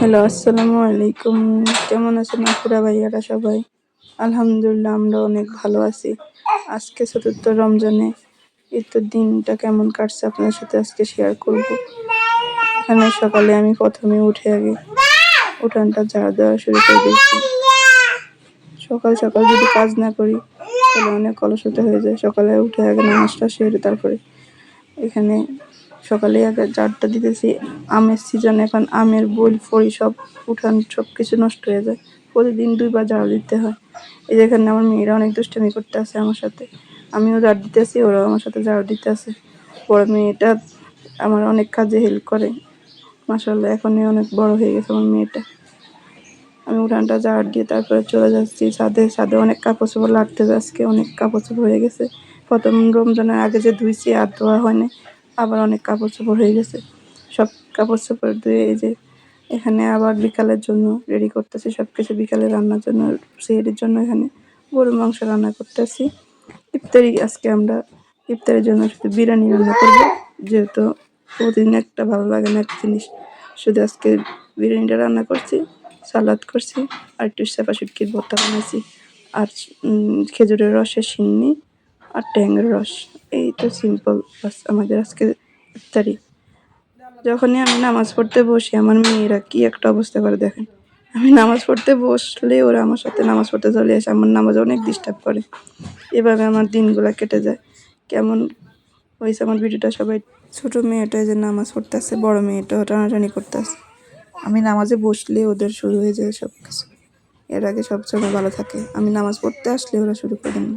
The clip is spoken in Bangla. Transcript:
হ্যালো, আসসালামু আলাইকুম। কেমন আছেন আপুরা ভাইয়ারা সবাই? আলহামদুলিল্লাহ, আমরা অনেক ভালো আছি। আজকে চতুর্থ রমজানে ঈদের দিনটা কেমন কাটছে আপনার সাথে আজকে শেয়ার করব। এখানে সকালে আমি প্রথমে উঠে আগে উঠানটা ঝাড় দেওয়া শুরু করে দিয়েছি। সকাল সকাল যদি কাজ না করি তাহলে অনেক অলসতা হয়ে যায়। সকালে উঠে আগে নামাজটা সেরে তারপরে এখানে সকালে আগে ঝাড়টা দিতেছি। আমের সিজন, এখন আমের বই ফড়ি সব উঠান সব কিছু নষ্ট হয়ে যায়। প্রতিদিন 2বার ঝাড়ু দিতে হয়। এই যে এখানে আমার মেয়েরা অনেক দুষ্টামি করতে আছে আমার সাথে, আমিও ঝাড়ু দিতেছি, ওরাও আমার সাথে ঝাড়ু দিতে আছে। বড় মেয়েটা আমার অনেক কাজে হেল্প করে, মাশাআল্লাহ এখনই অনেক বড় হয়ে গেছে আমার মেয়েটা। আমি উঠানটা ঝাড় দিয়ে তারপরে চলে যাচ্ছি ছাদে। ছাদে অনেক কাপড় চোপড় লাগতে হবে, আজকে অনেক কাপড় চোপড় হয়ে গেছে। প্রথম রমজানের আগে যে ধুইছি আর ধোয়া হয়নি, আবার অনেক কাপড় চোপড় হয়ে গেছে। সব কাপড় চোপড় ধুয়ে এই যে এখানে আবার বিকালের জন্য রেডি করতেছি সব কিছু। বিকালে রান্নার জন্য, সেহেরির জন্য এখানে গরুর মাংস রান্না করতেছি। ইফতারি আজকে আমরা ইফতারের জন্য শুধু বিরিয়ানি রান্না করবো, যেহেতু প্রতিদিন একটা ভালো লাগে না এক জিনিস। শুধু আজকে বিরিয়ানিটা রান্না করছি, সালাদ করছি, আর একটু চাপা শুটকির ভর্তা বানাইছি, আর খেজুরের রসের সিন্নি, আর ট্যাংয়ের রস। এই তো সিম্পল বাস আমাদের আজকে ইফতারি। যখনই আমি নামাজ পড়তে বসি আমার মেয়েরা কি একটা অবস্থা করে দেখেন। আমি নামাজ পড়তে বসলে ওরা আমার সাথে নামাজ পড়তে চলে আসে, আমার নামাজ অনেক ডিস্টার্ব করে। এভাবে আমার দিনগুলো কেটে যায়। কেমন হয়েছে আমার ভিডিওটা সবাই। ছোট মেয়েটা যে নামাজ পড়তেছে, বড় মেয়েটা টানাটানি করতেছে। আমি নামাজে বসলে ওদের শুরু হয়ে যায় সব কিছু। এর আগে সব সময় ভালো থাকে, আমি নামাজ পড়তে আসলে ওরা শুরু করে দেন।